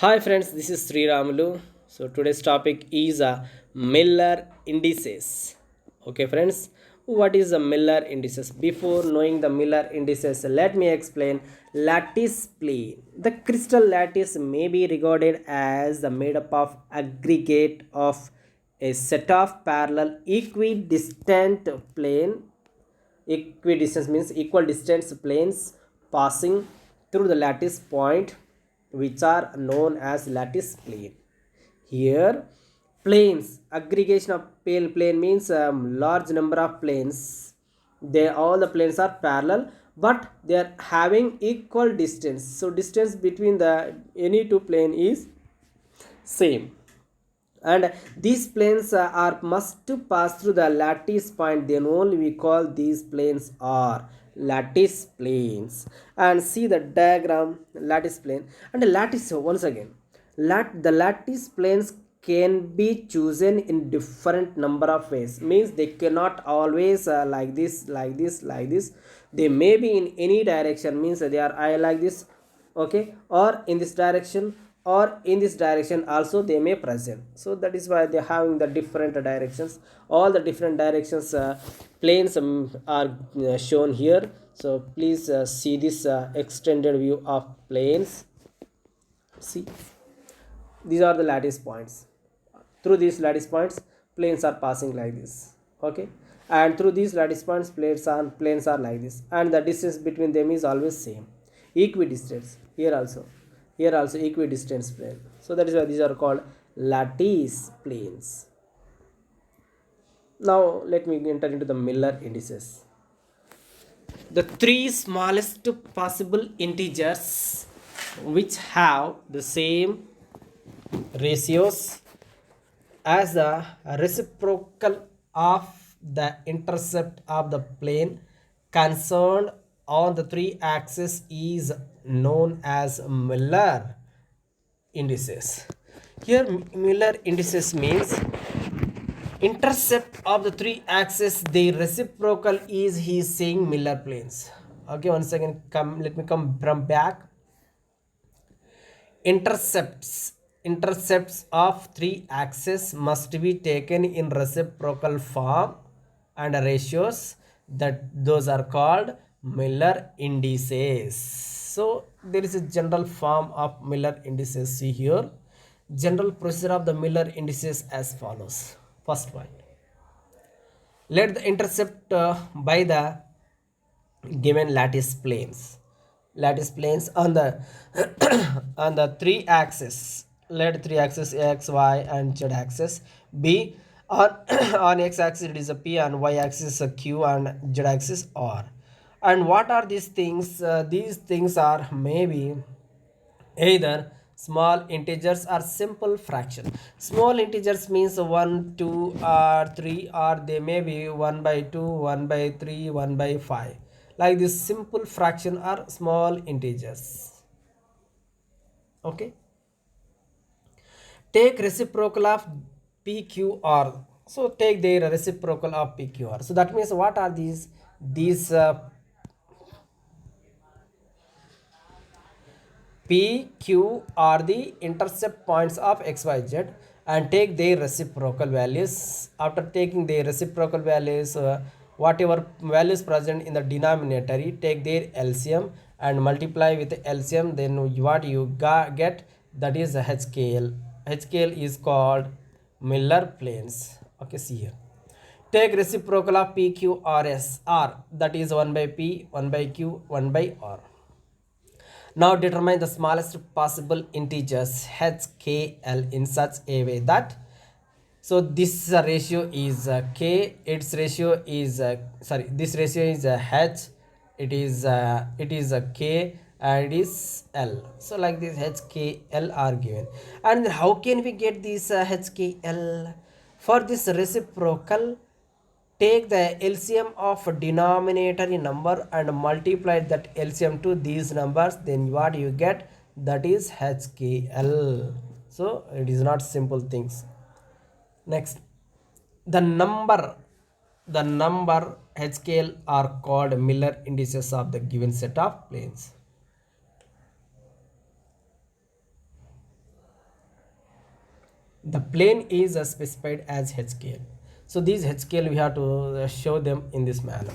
Hi friends, this is Sri Ramulu. So today's topic is Miller indices. Okay friends, what is a Miller indices? Before knowing the Miller indices, let me explain lattice plane. The crystal lattice may be regarded as the made up of aggregate of a set of parallel equidistant plane. Equidistance means equal distance planes passing through the lattice point, which are known as lattice plane. Here planes, aggregation of plane means large number of planes. They all the planes are parallel, but they are having equal distance. So distance between the any two plane is same, and these planes are must to pass through the lattice point, then only we call these planes are lattice planes. And see the diagram, lattice plane and the lattice. Once again, the lattice planes can be chosen in different number of ways, means they cannot always like this. They may be in any direction, means they are I like this, okay, or in this direction, or in this direction also they may present. So that is why they are having the different directions. All the different directions planes are shown here. So please see this extended view of planes. See, these are the lattice points. Through these lattice points planes are passing like this, okay, and through these lattice points planes are like this, and the distance between them is always same, equidistance. Here also equidistance plane. So that is why these are called lattice planes. Now let me enter into the Miller indices. The three smallest possible integers which have the same ratios as the reciprocal of the intercept of the plane concerned on the three axes is known as Miller indices. Here Miller indices means intercept of the three axes, the reciprocal is he is saying Miller planes. Okay, once again, let me come from back. Intercepts of three axes must be taken in reciprocal form and ratios, that those are called Miller indices. So there is a general form of Miller indices. See here, general procedure of the Miller indices as follows. First point, let the intercept by the given lattice planes on the on the three axes. Let three axes x, y and z axis be on on x axis it is a p, on y axis a q, and z axis r. And what are these things? These things are maybe either small integers or simple fraction. Small integers means 1 2 or 3, or they may be 1 by 2, 1 by 3, 1 by 5. Like this simple fraction are small integers. Okay, take reciprocal of pqr. So take the reciprocal of pqr. So that means what are these P, Q are the intercept points of XYZ, and take their reciprocal values. After taking their reciprocal values, whatever values present in the denominator, take their LCM and multiply with LCM. Then what you get, that is a HKL. HKL is called Miller planes. Okay, see here. Take reciprocal of PQRS R, that is 1 by P, 1 by Q, 1 by R. Now determine the smallest possible integers HKL in such a way that, so this ratio is K, its ratio is this ratio is H, it is a K, and it is L. So like this HKL are given. And how can we get this HKL? For this reciprocal, take the LCM of denominator in number and multiply that LCM to these numbers, then what you get, that is HKL. So it is not simple things. Next, the number HKL are called Miller indices of the given set of planes. The plane is specified as HKL. So these HKL we have to show them in this manner.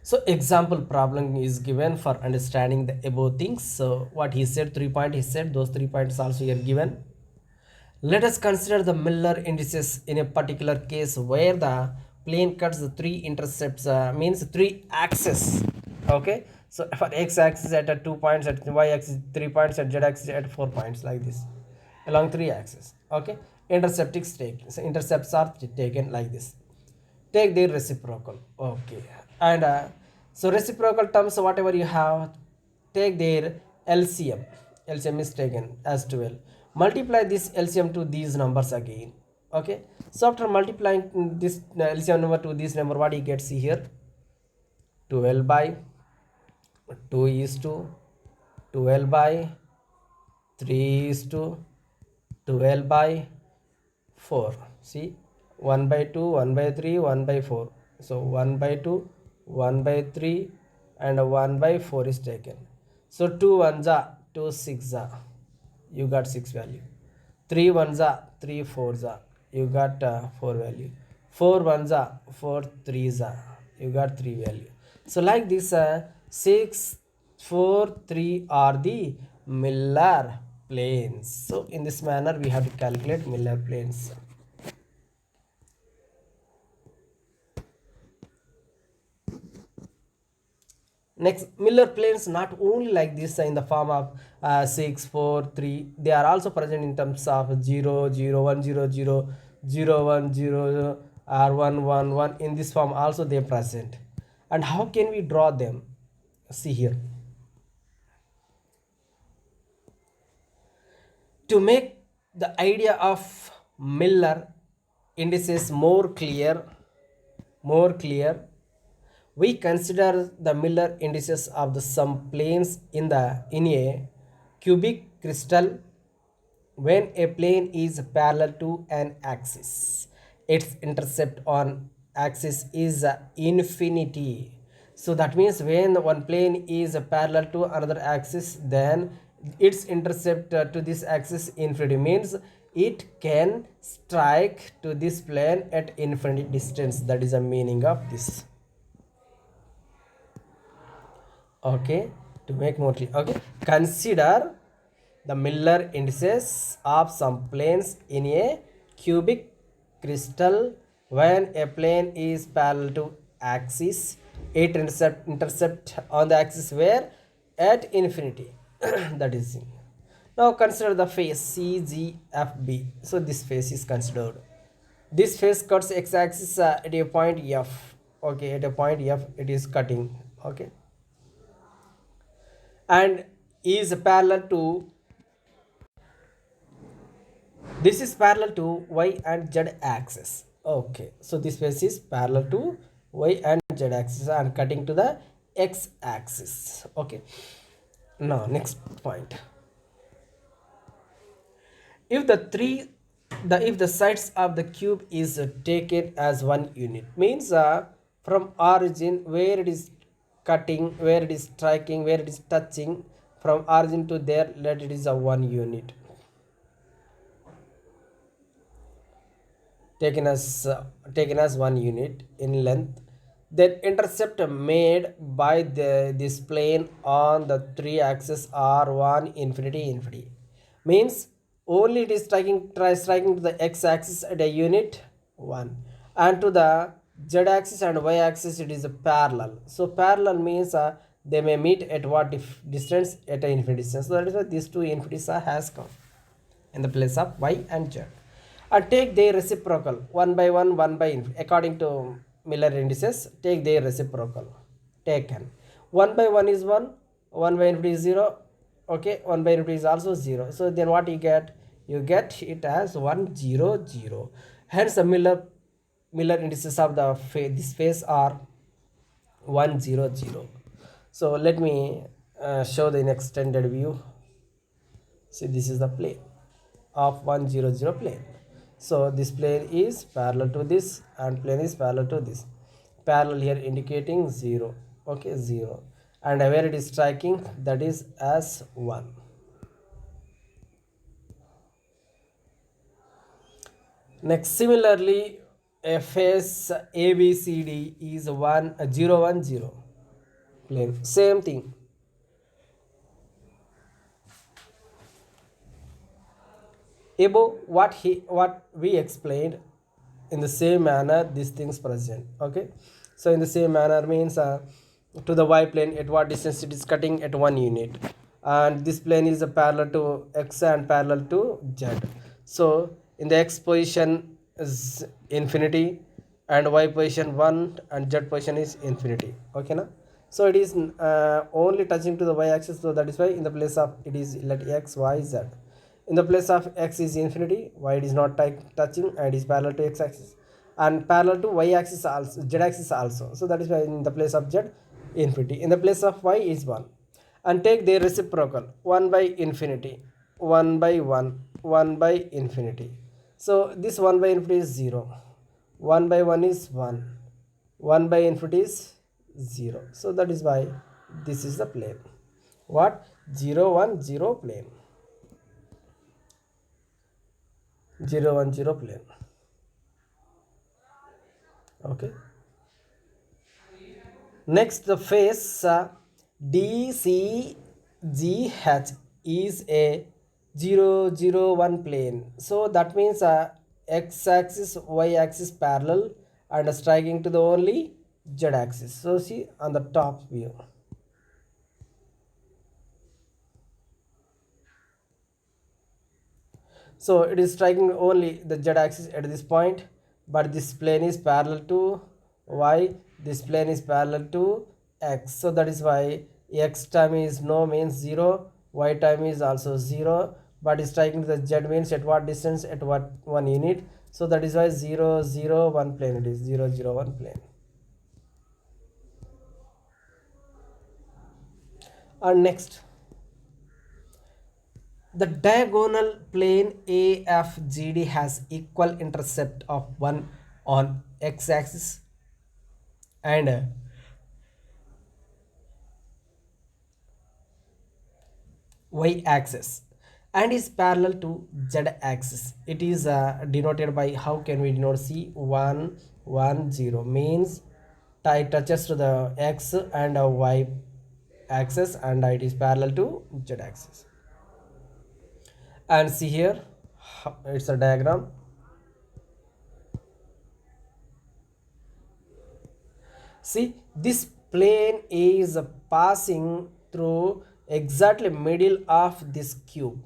So example problem is given for understanding the above things. So what he said, 3 points he said, those 3 points also here given. Let us consider the Miller indices in a particular case where the plane cuts the three intercepts, means three axes. Okay, so for x-axis at 2 points, at y-axis 3 points, at z-axis at 4 points, like this, along three axes. Okay, intercepts are taken like this. Take their reciprocal. Okay, and so reciprocal terms, whatever you have, take their LCM. LCM is taken as 12. Multiply this LCM to these numbers again. Okay, so after multiplying this LCM number to this number, what you get, see here, 12 by 2 is to 12 by 3 is to 12 by 4. See, 1 by 2, 1 by 3, 1 by 4. So 1 by 2, 1 by 3 and 1 by 4 is taken. So 2 ones are 2 6 are, you got 6 value. 3 ones are 3 4s are, you got 4 value. 4 ones are 4 3s are, you got 3 value. So like this, 6 4 3 are the Miller planes. So in this manner we have to calculate Miller planes. Next, Miller planes not only like this in the form of 6 4 3, they are also present in terms of 0 0 1 0 0 0 1 0 or 1 1 1. In this form also they are present. And how can we draw them? See here. To make the idea of Miller indices more clear, we consider the Miller indices of the some planes in a cubic crystal. When a plane is parallel to an axis, its intercept on axis is infinity. So that means when one plane is parallel to another axis, then its intercept to this axis infinity, means it can strike to this plane at infinite distance. That is the meaning of this. Okay, to make more clear. Okay, consider the Miller indices of some planes in a cubic crystal. When a plane is parallel to axis, it intercept on the axis where at infinity. That is it. Now consider the face CGFB. So this face is considered. This face cuts x-axis at a point F. Okay, at a point F it is cutting. Okay, and is parallel to, this is parallel to y and z axis. Okay, so this face is parallel to y and z axis and cutting to the x axis. Okay, now next point. If the sides of the cube is taken as one unit, means from origin where it is cutting, where it is striking, where it is touching, from origin to there, let it is a one unit taken as 1 unit in length. Then intercept made by this plane on the three axes are 1 infinity infinity, means only it is striking to the x axis at a unit 1, and to the z axis and y axis it is a parallel. So parallel means they may meet at what if distance, at an infinite distance. So that is why these two infinities has come in the place of y and z. And take their reciprocal 1 by 1 1 by infinity according to Miller indices. Take their reciprocal taken. 1 by 1 is 1, 1 by infinity is 0. Okay, 1 by infinity is also 0. So then what you get? You get it as 1 0 0. Hence the Miller indices of the this face are 1 0 0. So let me show the extended view. See, this is the plane of 1 0 0 plane. So this plane is parallel to this and plane is parallel to this. Parallel here indicating 0. Okay, 0. And where it is striking, that is as 1. Next, similarly, a face ABCD is 1 0 1 0 plane, same thing. Above what we explained, in the same manner these things present. Okay, so in the same manner means to the y plane at what distance it is cutting at 1 unit, and this plane is parallel to x and parallel to z. So in the x position is infinity, and y position 1, and z position is infinity. Okay na? So it is only touching to the y axis, so that is why in the place of it is let x y z. In the place of x is infinity, y it is not touching and is parallel to x axis and parallel to y axis also, z axis also. So that is why in the place of z infinity, in the place of y is 1. And take their reciprocal, 1 by infinity, 1 by 1, 1 by infinity. So this 1 by infinity is 0, 1 by 1 is 1, 1 by infinity is 0. So that is why this is the plane, what, 0 1 0 plane, 0 1 0 plane. Okay, next the face DCGH is a 0 0 1 plane. So that means x axis y axis parallel and striking to the only z axis. So see on the top view. So it is striking only the z axis at this point, but this plane is parallel to y, this plane is parallel to x. So that is why x time is no means 0, y time is also 0, but striking to the z means at what distance, at what 1 unit. So that is why 0 0 1 plane, it is 0 0 1 plane. And next, the diagonal plane AFGD has equal intercept of 1 on x-axis and y-axis and is parallel to z-axis. It is denoted by, how can we denote? C 1 1 0 means tie touches to the x and y axis, and it is parallel to z-axis. And see here, it's a diagram. See, this plane is passing through exactly middle of this cube.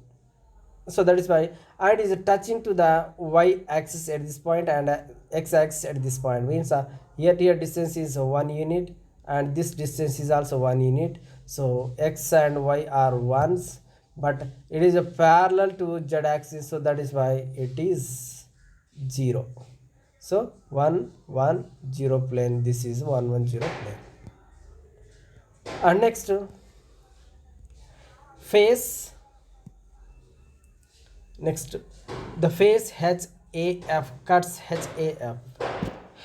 So that is why, and is touching to the y axis at this point and x axis at this point, means here distance is 1 unit and this distance is also 1 unit. So x and y are ones, but it is a parallel to z axis, so that is why it is 0. So 1 1 0 plane, this is 1 1 0 plane. And next, face, next the face HAF cuts HAF,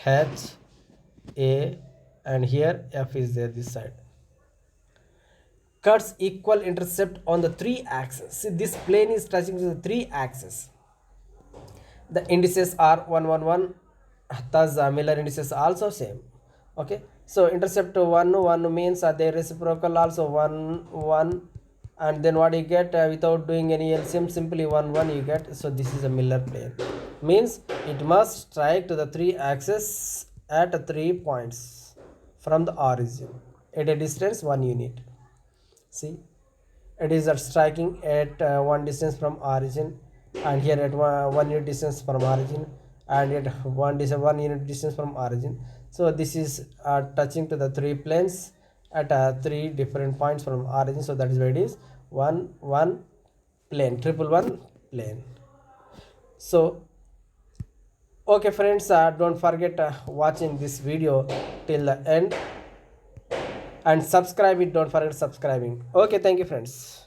HA, and here F is there this side, cuts equal intercept on the 3 axes. See, this plane is touching to the 3 axes. The indices are 1 1 1, thus Miller indices also same. Okay, so intercept 1 1 means their reciprocal also 1 1, and then what you get without doing any LCM, simply 1 1 you get. So this is a Miller plane, means it must strike to the 3 axes at 3 points from the origin at a distance 1 unit. See, it is striking at 1 distance from origin, and here at 1 unit distance from origin, and at 1 unit distance from origin. So this is touching to the 3 planes at 3 different points from origin. So that is why it is 1 1 plane, 111 plane. So okay friends, don't forget watching this video till the end, and subscribe it, don't forget subscribing. Okay, thank you friends.